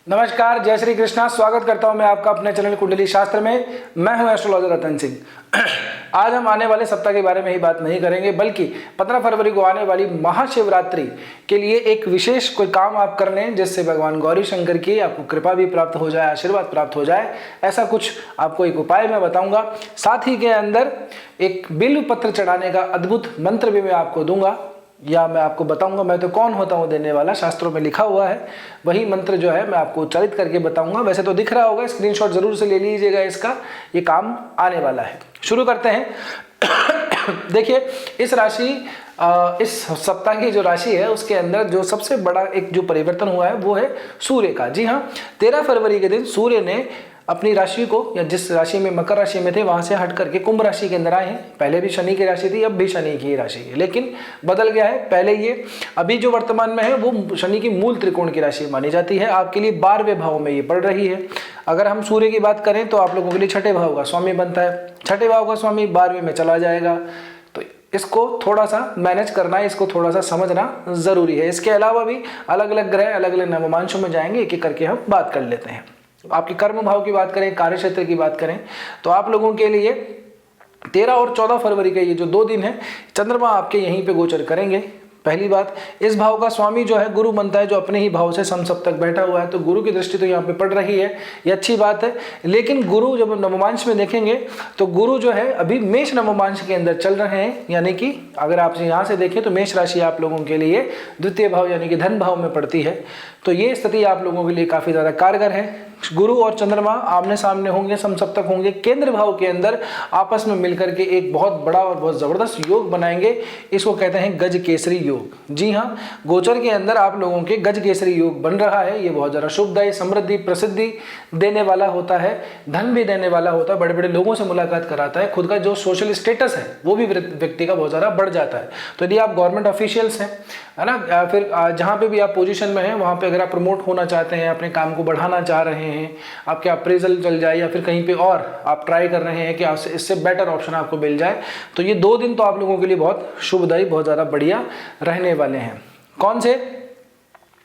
नमस्कार, जय श्री कृष्णा। स्वागत करता हूं मैं आपका अपने चैनल कुंडली शास्त्र में। मैं हूं एस्ट्रोलॉजर रतन सिंह। आज हम आने वाले सप्ताह के बारे में ही बात नहीं करेंगे, बल्कि 15 फरवरी को आने वाली महाशिवरात्रि के लिए एक विशेष कोई काम आप कर लें जिससे भगवान गौरी शंकर की आपको कृपा भी प्राप्त हो जाए, आशीर्वाद प्राप्त हो जाए। ऐसा कुछ आपको एक उपाय मैं बताऊंगा। साथ ही के अंदर एक बिल्व पत्र चढ़ाने का अद्भुत मंत्र भी मैं आपको दूंगा, या मैं आपको बताऊंगा। मैं तो कौन होता हूं देने वाला, शास्त्रों में लिखा हुआ है। वही मंत्र जो है मैं आपको उच्चारित करके बताऊंगा। वैसे तो दिख रहा होगा, स्क्रीनशॉट जरूर से ले लीजिएगा इसका, ये काम आने वाला है। शुरू करते हैं। देखिए, इस सप्ताह की जो राशि है उसके अंदर जो सबसे बड़ा एक जो परिवर्तन हुआ है वो है सूर्य का। जी हाँ, 13 फरवरी के दिन सूर्य ने अपनी राशि को, या जिस राशि में मकर राशि में थे वहां से हट करके कुंभ राशि के अंदर आए हैं। पहले भी शनि की राशि थी, अब भी शनि की राशि है, लेकिन बदल गया है। पहले ये अभी जो वर्तमान में है वो शनि की मूल त्रिकोण की राशि मानी जाती है। आपके लिए 12वें भाव में ये पड़ रही है। अगर हम सूर्य की बात करें तो आप लोगों के लिए छठे भाव का स्वामी बनता है। छठे भाव का स्वामी 12वें में चला जाएगा, तो इसको थोड़ा सा मैनेज करना है, इसको थोड़ा सा समझना जरूरी है। इसके अलावा भी अलग अलग ग्रह अलग अलग नवमांशों में जाएंगे, एक एक करके हम बात कर लेते हैं। आपके कर्म भाव की बात करें, कार्य क्षेत्र की बात करें, तो आप लोगों के लिए 13 और 14 फरवरी के ये जो 2 दिन है, चंद्रमा आपके यहीं पे गोचर करेंगे। पहली बात, इस भाव का स्वामी जो है गुरु बनता है, जो अपने ही भाव से समसप्तक बैठा हुआ है, तो गुरु की दृष्टि तो यहाँ पे पड़ रही है, ये अच्छी बात है। लेकिन गुरु जब नवमांश में देखेंगे तो गुरु जो है अभी मेष नवमांश के अंदर चल रहे हैं, यानी कि अगर आप यहाँ से देखें तो मेष राशि आप लोगों के लिए द्वितीय भाव यानी कि धन भाव में पड़ती है। तो ये स्थिति आप लोगों के लिए काफी ज्यादा कारगर है। गुरु और चंद्रमा आमने सामने होंगे, समसप्तक होंगे, केंद्र भाव के अंदर आपस में मिलकर के एक बहुत बड़ा और बहुत जबरदस्त योग बनाएंगे। इसको कहते हैं गज केसरी योग। जी हाँ, गोचर के अंदर आप लोगों के गज केसरी योग बन रहा है। ये बहुत ज्यादा शुभदायी, समृद्धि, प्रसिद्धि देने वाला होता है, धन भी देने वाला होता है, बड़े बड़े लोगों से मुलाकात कराता है, खुद का जो सोशल स्टेटस है वो भी व्यक्ति का बहुत ज्यादा बढ़ जाता है। तो यदि आप गवर्नमेंट ऑफिशियल्स हैं, है ना, या फिर जहां पे भी आप पोजीशन में हैं वहां पे अगर आप प्रमोट होना चाहते हैं, अपने काम को बढ़ाना चाह रहे हैं, आपके अप्रेजल चल जाए, या फिर कहीं पे और आप ट्राई कर रहे हैं कि आपसे इससे बेटर ऑप्शन आपको मिल जाए, तो ये 2 दिन तो आप लोगों के लिए बहुत शुभदायी, बहुत ज्यादा बढ़िया रहने वाले हैं। कौन से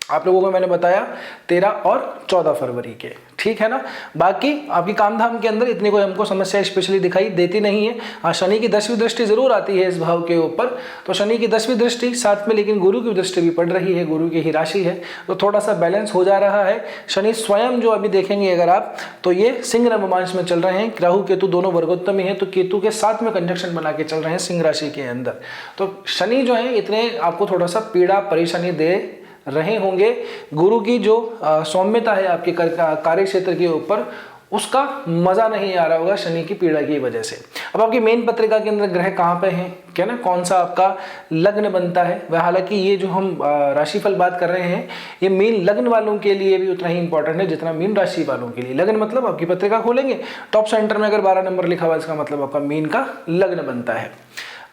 आप लोगों को मैंने बताया 13 और 14 फरवरी के, ठीक है ना। बाकी आपकी काम धाम के अंदर इतनी कोई हमको समस्या स्पेशली दिखाई देती नहीं है। हाँ, शनि की 10वीं दृष्टि जरूर आती है इस भाव के ऊपर, तो शनि की 10वीं दृष्टि साथ में, लेकिन गुरु की दृष्टि भी पड़ रही है, गुरु की ही राशि है, तो थोड़ा सा बैलेंस हो जा रहा है। शनि स्वयं जो अभी देखेंगे अगर आप, तो ये सिंह नवमांश में चल रहे हैं। राहु केतु दोनों वर्गोत्तम ही है, तो केतु के साथ में कंजक्शन बना के चल रहे हैं सिंह राशि के अंदर। तो शनि जो है इतने आपको थोड़ा सा पीड़ा परेशानी दे रहे होंगे। गुरु की जो सौम्यता है आपके कार्य क्षेत्र के ऊपर, उसका मजा नहीं आ रहा होगा शनि की पीड़ा की वजह से। अब आपकी मेन पत्रिका के अंदर ग्रह कहाँ पे हैं, क्या ना, कौन सा आपका लग्न बनता है वह, हालांकि ये जो हम राशिफल बात कर रहे हैं ये मीन लग्न वालों के लिए भी उतना ही इंपॉर्टेंट है जितना मीन राशि वालों के लिए। लग्न मतलब आपकी पत्रिका खोलेंगे, टॉप सेंटर में अगर 12 नंबर लिखा हुआ, इसका मतलब आपका मीन का लग्न बनता है।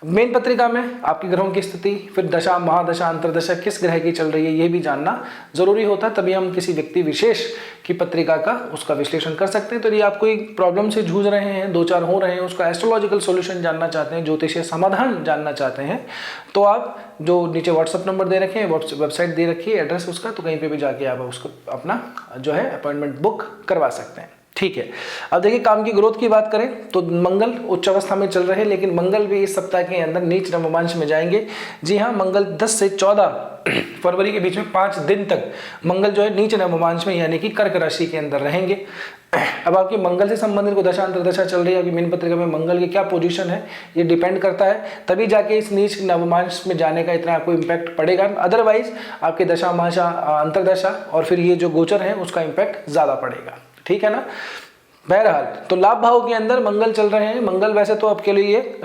मेन पत्रिका में आपकी ग्रहों की स्थिति, फिर दशा, महादशा, अंतरदशा किस ग्रह की चल रही है ये भी जानना जरूरी होता है, तभी हम किसी व्यक्ति विशेष की पत्रिका का उसका विश्लेषण कर सकते हैं। तो यदि आप कोई प्रॉब्लम से जूझ रहे हैं, 2-4 हो रहे हैं, उसका एस्ट्रोलॉजिकल सॉल्यूशन जानना चाहते हैं, ज्योतिषीय समाधान जानना चाहते हैं, तो आप जो नीचे व्हाट्सअप नंबर दे रखे हैं, वेबसाइट दे रखी है, एड्रेस उसका, तो कहीं पर भी जाके आप उसको अपना जो है अपॉइंटमेंट बुक करवा सकते हैं, ठीक है। अब देखिए, काम की ग्रोथ की बात करें तो मंगल उच्च अवस्था में चल रहे हैं, लेकिन मंगल भी इस सप्ताह के अंदर नीच नवमांश में जाएंगे। जी हाँ, मंगल 10 से 14 फरवरी के बीच में 5 दिन तक मंगल जो है नीच नवमांश में यानी कि कर्क राशि के अंदर रहेंगे। अब आपकी मंगल से संबंधित को दशा अंतरदशा चल रही है, आपकी मेन पत्रिका में मंगल की क्या पोजीशन है ये डिपेंड करता है, तभी जाके इस नीच नवमांश में जाने का इतना आपको इम्पैक्ट पड़ेगा। अदरवाइज आपके दशा महाशा अंतरदशा और फिर ये जो गोचर है उसका इम्पैक्ट ज्यादा पड़ेगा, ठीक है ना। बहरहाल, तो लाभ भाव के अंदर मंगल चल रहे हैं। मंगल वैसे तो आपके लिए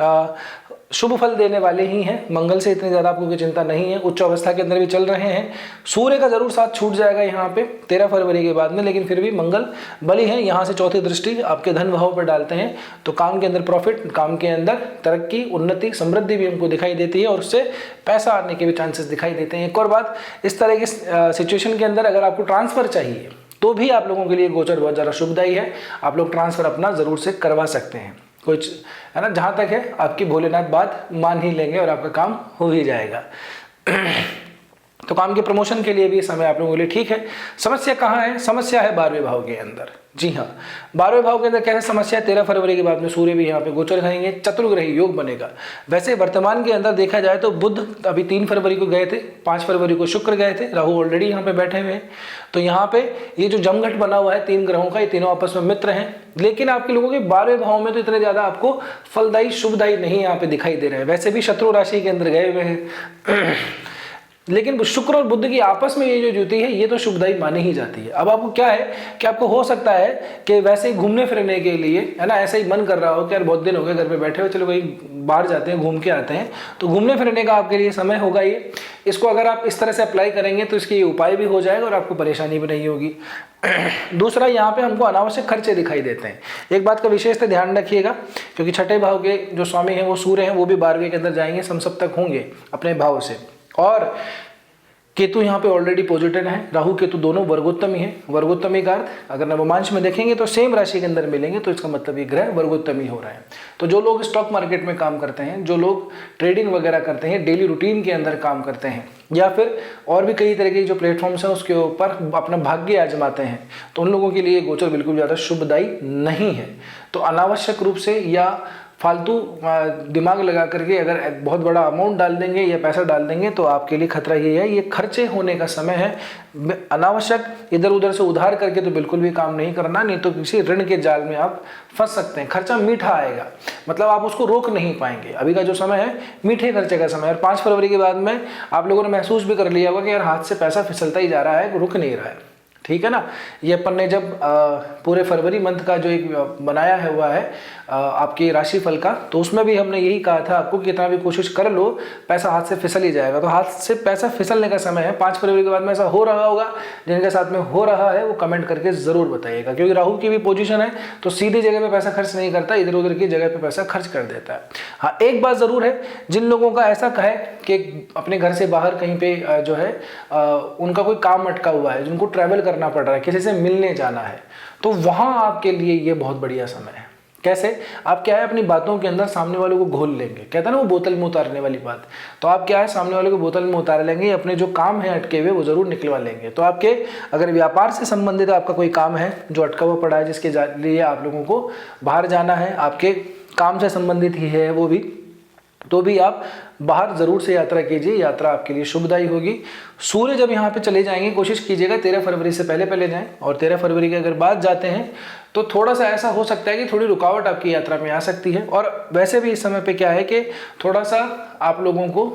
शुभ फल देने वाले ही हैं, मंगल से इतनी ज्यादा आपको कोई चिंता नहीं है, उच्च अवस्था के अंदर भी चल रहे हैं। सूर्य का जरूर साथ छूट जाएगा यहाँ पे 13 फरवरी के बाद में, लेकिन फिर भी मंगल बली है, यहाँ से चौथी दृष्टि आपके धन भाव पर डालते हैं, तो काम के अंदर प्रॉफिट, काम के अंदर तरक्की, उन्नति, समृद्धि भी हमको दिखाई देती है, और उससे पैसा आने के भी चांसेस दिखाई देते हैं। एक और बात, इस तरह की सिचुएशन के अंदर अगर आपको ट्रांसफर चाहिए तो भी आप लोगों के लिए गोचर बहुत ज़्यादा शुभदायी है, आप लोग ट्रांसफर अपना जरूर से करवा सकते हैं। कुछ है ना, जहां तक है आपकी भोलेनाथ बात मान ही लेंगे और आपका काम हो ही जाएगा। तो काम के प्रमोशन के लिए भी समय आप लोगों के लिए ठीक है। समस्या कहाँ है? समस्या है 12वें भाव के अंदर। जी हाँ, 12वें भाव के अंदर कैसे समस्या है? 13 फरवरी के बाद में सूर्य भी यहाँ पे गोचर करेंगे, चतुर्ग्रही योग बनेगा। वैसे वर्तमान के अंदर देखा जाए तो बुध अभी 3 फरवरी को गए थे, 5 फरवरी को शुक्र गए थे, राहु ऑलरेडी यहाँ पे बैठे हुए हैं। तो यहाँ पे ये जो जमघट बना हुआ है 3 ग्रहों का, ये तीनों आपस में मित्र हैं। लेकिन आपके लोगों के 12वें भाव में तो इतने ज्यादा आपको फलदायी शुभदायी नहीं यहाँ पे दिखाई दे रहे हैं। वैसे भी शत्रु राशि के अंदर गए हुए हैं लेकिन शुक्र और बुध की आपस में ये जो जुती है ये तो शुभदायी मानी ही जाती है। अब आपको क्या है कि आपको हो सकता है कि वैसे ही घूमने फिरने के लिए, है ना, ऐसे ही मन कर रहा हो कि यार बहुत दिन हो गए घर पे बैठे हो, चलो कहीं बाहर जाते हैं, घूम के आते हैं, तो घूमने फिरने का आपके लिए समय होगा ये। इसको अगर आप इस तरह से अप्लाई करेंगे तो इसकी उपाय भी हो जाएगा और आपको परेशानी भी नहीं होगी। दूसरा, यहाँ पे हमको अनावश्यक खर्चे दिखाई देते हैं। एक बात का विशेष ध्यान रखिएगा, क्योंकि छठे भाव के जो स्वामी हैं वो सूर्य हैं, वो भी 12वें के अंदर जाएंगे, समसप्तक होंगे अपने भाव से। और केतु यहाँ पे ऑलरेडी पॉजिटिव है, राहु केतु दोनों वर्गोत्तमी है। वर्गोत्तमी का अर्थ अगर नवमांश में देखेंगे तो सेम राशि के अंदर मिलेंगे, तो इसका मतलब ये ग्रह वर्गोत्तमी हो रहा है। तो जो लोग स्टॉक मार्केट में काम करते हैं, जो लोग ट्रेडिंग वगैरह करते हैं, डेली रूटीन के अंदर काम करते हैं, या फिर और भी कई तरह के जो प्लेटफॉर्म्स हैं उसके ऊपर अपना भाग्य आजमाते हैं, तो उन लोगों के लिए गोचर बिल्कुल ज़्यादा शुभदायी नहीं है। तो अनावश्यक रूप से या फालतू दिमाग लगा करके अगर बहुत बड़ा अमाउंट डाल देंगे या पैसा डाल देंगे तो आपके लिए खतरा ये है, ये खर्चे होने का समय है। अनावश्यक इधर उधर से उधार करके तो बिल्कुल भी काम नहीं करना, नहीं तो किसी ऋण के जाल में आप फंस सकते हैं। खर्चा मीठा आएगा, मतलब आप उसको रोक नहीं पाएंगे। अभी का जो समय है मीठे खर्चे का समय है। और 5 फरवरी के बाद में आप लोगों ने महसूस भी कर लिया होगा कि यार हाथ से पैसा फिसलता ही जा रहा है, रुक नहीं रहा है, ठीक है ना। ये अपन ने जब पूरे फरवरी मंथ का जो एक बनाया है हुआ है आपकी राशिफल का, तो उसमें भी हमने यही कहा था आपको कि कितना भी कोशिश कर लो पैसा हाथ से फिसल ही जाएगा। तो हाथ से पैसा फिसलने का समय है। 5 फरवरी के बाद में ऐसा हो रहा होगा, जिनके साथ में हो रहा है वो कमेंट करके जरूर बताइएगा, क्योंकि राहु की भी पोजीशन है तो सीधी जगह पे पैसा खर्च नहीं करता, इधर उधर की जगह पे पैसा खर्च कर देता है। हाँ, एक बात जरूर है, जिन लोगों का ऐसा कहे कि अपने घर से बाहर कहीं पे जो है उनका कोई काम अटका हुआ है, जिनको ट्रैवल करना पड़ रहा है, किसी से मिलने जाना है, तो वहां आपके लिए ये बहुत बढ़िया समय है। कैसे? आप क्या है अपनी बातों के अंदर सामने वालों को घोल लेंगे, कहते हैं ना वो बोतल में उतारने वाली बात। तो आप क्या है सामने वाले को बोतल में उतार लेंगे, अपने जो काम है अटके हुए वो जरूर निकलवा लेंगे। तो आपके अगर व्यापार से संबंधित आपका कोई काम है जो अटका हुआ पड़ा है, जिसके लिए आप लोगों को बाहर जाना है, आपके काम से संबंधित ही है वो भी, तो भी आप बाहर जरूर से यात्रा कीजिए, यात्रा आपके लिए शुभदायी होगी। सूर्य जब यहाँ पे चले जाएंगे, कोशिश कीजिएगा 13 फरवरी से पहले जाएं, और 13 फरवरी के अगर बाद जाते हैं तो थोड़ा सा ऐसा हो सकता है कि थोड़ी रुकावट आपकी यात्रा में आ सकती है। और वैसे भी इस समय पे क्या है कि थोड़ा सा आप लोगों को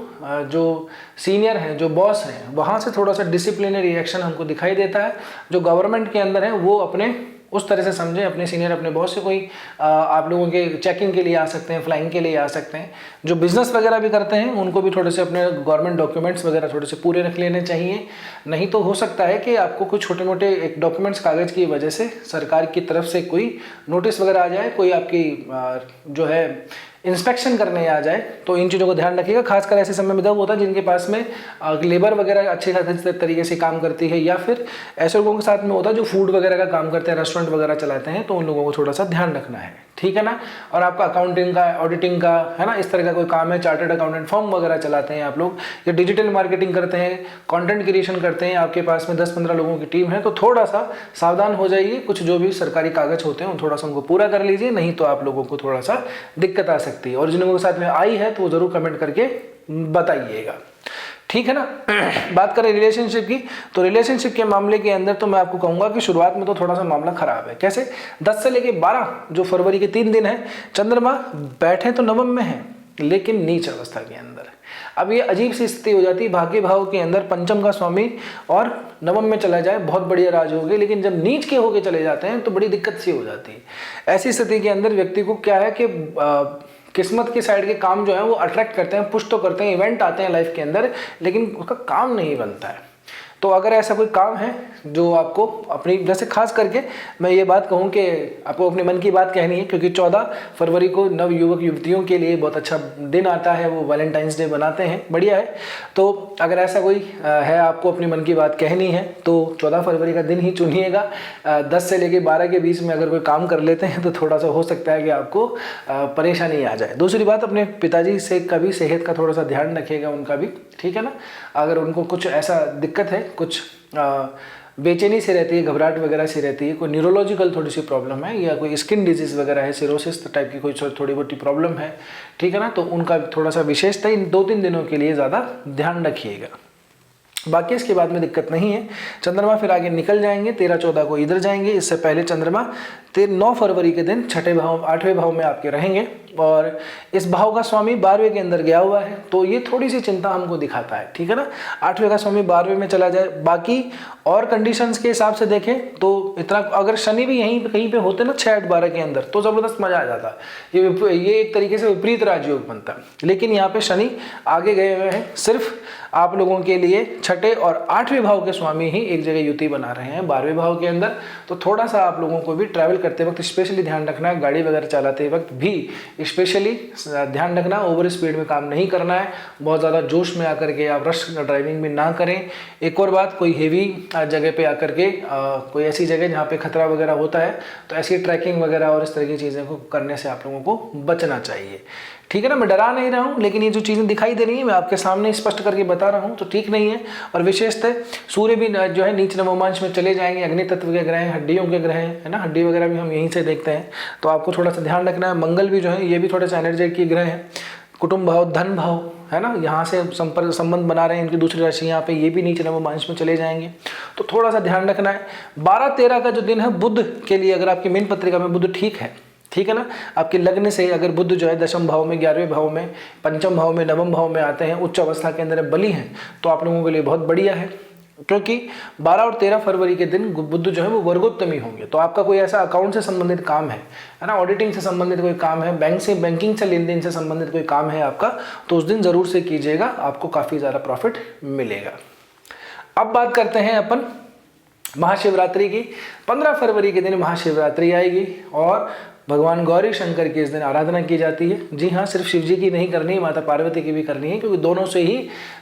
जो सीनियर हैं, जो बॉस हैं, वहाँ से थोड़ा सा डिसिप्लिनरी एक्शन हमको दिखाई देता है। जो गवर्नमेंट के अंदर है वो अपने उस तरह से समझें, अपने सीनियर अपने बॉस से कोई आप लोगों के चेकिंग के लिए आ सकते हैं, फ्लाइंग के लिए आ सकते हैं। जो बिजनेस वगैरह भी करते हैं उनको भी थोड़े से अपने गवर्नमेंट डॉक्यूमेंट्स वगैरह थोड़े से पूरे रख लेने चाहिए। नहीं तो हो सकता है कि आपको कुछ छोटे मोटे एक डॉक्यूमेंट्स कागज़ की वजह से सरकार की तरफ से कोई नोटिस वगैरह आ जाए, कोई आपकी जो है इंस्पेक्शन करने आ जाए, तो इन चीज़ों को ध्यान रखिएगा। खासकर ऐसे समय में जब होता है जिनके पास में लेबर वगैरह अच्छे खासे तरीके से काम करती है, या फिर ऐसे लोगों के साथ में होता है जो फूड वगैरह का काम करते हैं, रेस्टोरेंट वगैरह चलाते हैं, तो उन लोगों को थोड़ा सा ध्यान रखना है, ठीक है ना। और आपका अकाउंटिंग का, ऑडिटिंग का, है ना, इस तरह का कोई काम है, चार्टर्ड अकाउंटेंट फॉर्म वगैरह चलाते हैं आप लोग, या डिजिटल मार्केटिंग करते हैं, कंटेंट क्रिएशन करते हैं, आपके पास में 10-15 लोगों की टीम है, तो थोड़ा सा सावधान हो जाइए। कुछ जो भी सरकारी कागज होते हैं थोड़ा सा उनको पूरा कर लीजिए, नहीं तो आप लोगों को थोड़ा सा दिक्कत आ सकती है। और जिन लोगों के साथ में आई है तो वो जरूर कमेंट करके बताइएगा, ठीक है ना। बात करें रिलेशनशिप की, तो रिलेशनशिप के मामले के अंदर तो मैं आपको कहूंगा कि शुरुआत में तो थोड़ा सा मामला खराब है। कैसे? 10 से लेके 12 जो फरवरी के 3 दिन है, चंद्रमा बैठे तो नवम में है लेकिन नीच अवस्था के अंदर। अब ये अजीब सी स्थिति हो जाती है, भाग्य भाव के अंदर पंचम का स्वामी और नवम में चला जाए, बहुत बढ़िया राज होगी, लेकिन जब नीच के होके चले जाते हैं तो बड़ी दिक्कत सी हो जाती है। ऐसी स्थिति के अंदर व्यक्ति को क्या है कि किस्मत की साइड के काम जो है वो अट्रैक्ट करते हैं, पुश तो करते हैं, इवेंट आते हैं लाइफ के अंदर, लेकिन उसका काम नहीं बनता है। तो अगर ऐसा कोई काम है जो आपको अपनी, जैसे खास करके मैं ये बात कहूँ कि आपको अपने मन की बात कहनी है, क्योंकि 14 फरवरी को नव युवक युवतियों के लिए बहुत अच्छा दिन आता है, वो वैलेंटाइंस डे बनाते हैं, बढ़िया है। तो अगर ऐसा कोई है आपको अपनी मन की बात कहनी है तो 14 फरवरी का दिन ही चुनिएगा। 10 से लेके 12 के बीच में अगर कोई काम कर लेते हैं तो थोड़ा सा हो सकता है कि आपको परेशानी आ जाए। दूसरी बात, अपने पिताजी से का भी सेहत का थोड़ा सा ध्यान रखिएगा, उनका भी, ठीक है ना। अगर उनको कुछ ऐसा दिक्कत है, कुछ बेचैनी से रहती है, घबराहट वगैरह से रहती है, कोई न्यूरोलॉजिकल थोड़ी सी प्रॉब्लम है या कोई स्किन डिजीज़ वगैरह है, सिरोसिस टाइप की कोई थोड़ी मोटी प्रॉब्लम है, ठीक है ना, तो उनका थोड़ा सा विशेषता इन 2-3 दिनों के लिए ज़्यादा ध्यान रखिएगा। बाकी इसके बाद में दिक्कत नहीं है। चंद्रमा फिर आगे निकल जाएंगे, 13-14 को इधर जाएंगे। इससे पहले चंद्रमा 9 फरवरी के दिन 8वें भाव में आपके रहेंगे और इस भाव का स्वामी 12वें के अंदर गया हुआ है, तो ये थोड़ी सी चिंता हमको दिखाता है, ठीक है ना। 8वें का स्वामी 12वें में चला जाए, बाकी और कंडीशंस के हिसाब से देखें तो इतना, अगर शनि भी यहीं कहीं पे होते ना 6-8-12 के अंदर तो ज़बरदस्त मज़ा आ जाता है। ये एक तरीके से विपरीत राजयोग बनता है, लेकिन यहाँ पे शनि आगे गए हुए हैं। सिर्फ आप लोगों के लिए 6ठे और 8वें भाव के स्वामी ही एक जगह युति बना रहे हैं 12वें भाव के अंदर, तो थोड़ा सा आप लोगों को भी ट्रैवल करते वक्त स्पेशली ध्यान रखना है, गाड़ी वगैरह चलाते वक्त भी स्पेशली ध्यान रखना, ओवर स्पीड में काम नहीं करना है, बहुत ज़्यादा जोश में आकर के आप रश ड्राइविंग भी ना करें। एक और बात, कोई हेवी जगह पे आकर के कोई ऐसी जगह जहाँ पे खतरा वगैरह होता है तो ऐसी ट्रैकिंग वगैरह और इस तरह की चीज़ें को करने से आप लोगों को बचना चाहिए, ठीक है ना। मैं डरा नहीं रहा हूँ, लेकिन ये जो चीज़ें दिखाई दे रही है मैं आपके सामने स्पष्ट करके बता रहा हूँ, तो ठीक नहीं है। और विशेषतः सूर्य भी जो है नीच नवमांश में चले जाएंगे, अग्नि तत्व के ग्रह हैं, हड्डियों के ग्रह हैं, है ना, हड्डी वगैरह भी हम यहीं से देखते हैं, तो आपको थोड़ा सा ध्यान रखना है। मंगल भी जो है ये भी थोड़े से एनर्जी के ग्रह हैं, कुटुंब भाव, धन भाव, है ना, यहाँ से संपर्क संबंध बना रहे हैं, इनकी दूसरी राशि यहाँ पे ये भी नीच नवमांश में चले जाएंगे, तो थोड़ा सा ध्यान रखना है। 12-13 का जो दिन है बुध के लिए, अगर आपकी मीन पत्रिका में बुध ठीक है ना, आपके लग्न से अगर बुध जो है 10वें भाव में, 11वें भाव में, 5वें भाव में, 9वें भाव में आते हैं, उच्च अवस्था के अंदर बली हैं, तो आप लोगों के लिए बहुत बढ़िया है, क्योंकि 12 और 13 फरवरी के दिन बुध जो है वो वर्गोत्तमी होंगे। तो आपका कोई ऐसा अकाउंट से संबंधित काम है ना, ऑडिटिंग से संबंधित कोई काम है, बैंकिंग से लेन देन से संबंधित कोई काम है आपका, तो उस दिन जरूर से कीजिएगा, आपको काफ़ी ज़्यादा प्रॉफिट मिलेगा। अब बात करते हैं अपन महाशिवरात्रि की। 15 फरवरी के दिन महाशिवरात्रि आएगी और भगवान गौरी शंकर की इस दिन आराधना की जाती है। जी हाँ, सिर्फ शिव जी की नहीं करनी है, माता पार्वती की भी करनी है, क्योंकि दोनों से ही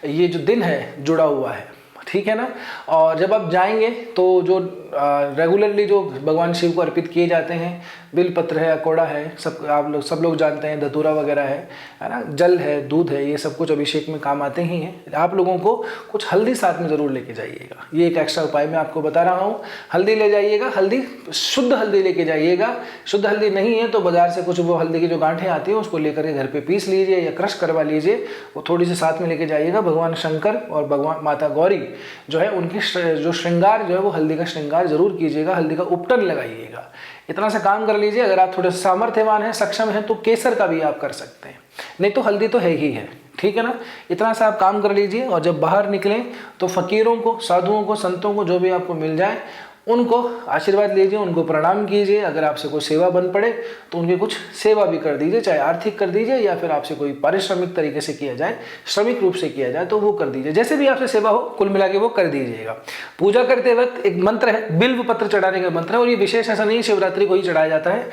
ये जो दिन है जुड़ा हुआ है, ठीक है ना। और जब आप जाएंगे तो जो रेगुलरली जो भगवान शिव को अर्पित किए जाते हैं, बिलपत्र है, अकोड़ा है, सब लोग जानते हैं, धतूरा वगैरह है ना, जल है, दूध है, ये सब कुछ अभिषेक में काम आते ही हैं। आप लोगों को कुछ हल्दी साथ में ज़रूर लेके जाइएगा, ये एक एक्स्ट्रा उपाय मैं आपको बता रहा हूँ। हल्दी ले जाइएगा, हल्दी शुद्ध हल्दी लेके जाइएगा। शुद्ध हल्दी नहीं है तो बाजार से कुछ वो हल्दी की जो गांठें आती है उसको लेकर के घर पे पीस लीजिए या क्रश करवा लीजिए, वो थोड़ी सी साथ में लेके जाइएगा। भगवान शंकर और भगवान माता गौरी जो है उनकी जो श्रृंगार जो है वो हल्दी का श्रृंगार जरूर कीजिएगा, हल्दी का उपटन लगाइएगा। इतना सा काम कर लीजिए। अगर आप थोड़े सामर्थ्यवान हैं, सक्षम हैं, तो केसर का भी आप कर सकते हैं, नहीं तो हल्दी तो है ही है, ठीक है ना। इतना सा आप काम कर लीजिए और जब बाहर निकलें तो फकीरों को, साधुओं को, संतों को, जो भी आपको मिल जाए उनको आशीर्वाद लीजिए, उनको प्रणाम कीजिए। अगर आपसे कोई सेवा बन पड़े तो उनकी कुछ सेवा भी कर दीजिए, चाहे आर्थिक कर दीजिए या फिर आपसे कोई पारिश्रमिक तरीके से किया जाए, श्रमिक रूप से किया जाए तो वो कर दीजिए, जैसे भी आपसे सेवा हो कुल मिला के वो कर दीजिएगा। पूजा करते वक्त एक मंत्र है, बिल्व पत्र चढ़ाने का मंत्र है, और ये विशेष ऐसा नहीं शिवरात्रि को ही चढ़ाया जाता है,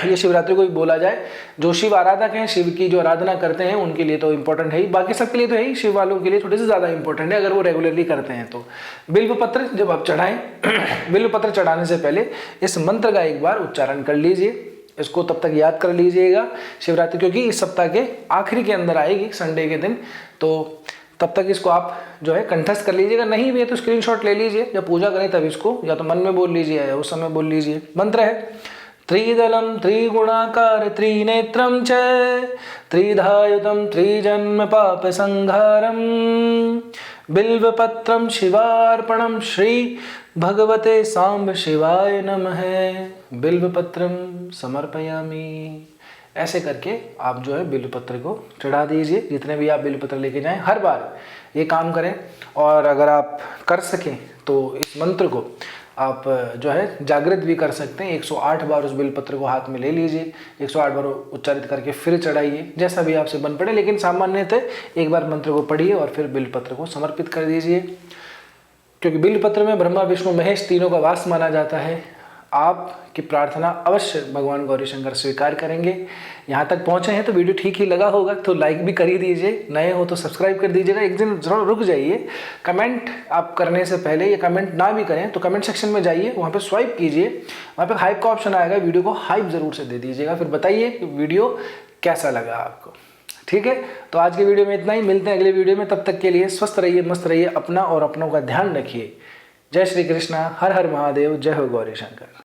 ये शिवरात्रि को ही बोला जाए। जो शिव आराधक हैं, शिव की जो आराधना करते हैं उनके लिए तो इंपॉर्टेंट है ही, बाकी सबके लिए तो है ही, शिव वालों के लिए थोड़े से ज़्यादा इंपॉर्टेंट है अगर वो रेगुलरली करते हैं तो। बिल्व पत्र जब आप चढ़ाएं, बिल्व पत्र चढ़ाने से पहले इस मंत्र का एक बार उच्चारण कर लीजिए, इसको तब तक याद कर लीजिएगा। शिवरात्रि क्योंकि इस सप्ताह के आखिरी के अंदर आएगी, संडे के दिन, तो तब तक इसको आप जो है कंठस्थ कर लीजिएगा। नहीं भी है तो स्क्रीनशॉट ले लीजिए, जब पूजा करें तब इसको या तो मन में बोल लीजिए या उस समय बोल लीजिए। मंत्र है त्रिदलम त्रिगुणाकार त्रिनेत्रम च त्रिधायुतम त्रिजन्म पाप संहारम बिल्वपत्रम शिवार्पणम श्री भगवते सांब शिवाय नमः बिल्वपत्रम समर्पयामि। ऐसे करके आप जो है बिल्वपत्र को चढ़ा दीजिए, जितने भी आप बिल्वपत्र लेके जाएं हर बार ये काम करें। और अगर आप कर सकें तो इस मंत्र को आप जो है जागृत भी कर सकते हैं। 108 बार उस बिलपत्र को हाथ में ले लीजिए, 108 बार उच्चारित करके फिर चढ़ाइए, जैसा भी आपसे बन पड़े, लेकिन सामान्यतः एक बार मंत्र को पढ़िए और फिर बिलपत्र को समर्पित कर दीजिए, क्योंकि बिलपत्र में ब्रह्मा विष्णु महेश तीनों का वास माना जाता है। आपकी प्रार्थना अवश्य भगवान गौरी शंकर स्वीकार करेंगे। यहाँ तक पहुँचे हैं तो वीडियो ठीक ही लगा होगा तो लाइक भी कर ही दीजिए, नए हो तो सब्सक्राइब कर दीजिएगा। एक दिन जरूर रुक जाइए, कमेंट आप करने से पहले, या कमेंट ना भी करें तो कमेंट सेक्शन में जाइए, वहाँ पे स्वाइप कीजिए, वहाँ पे हाइप का ऑप्शन आएगा, वीडियो को हाइप ज़रूर से दे दीजिएगा, फिर बताइए कि वीडियो कैसा लगा आपको। ठीक है, तो आज के वीडियो में इतना ही, मिलते हैं अगले वीडियो में। तब तक के लिए स्वस्थ रहिए, मस्त रहिए, अपना और अपनों का ध्यान रखिए। जय श्री कृष्णा, हर हर महादेव, जय हो गौरी शंकर।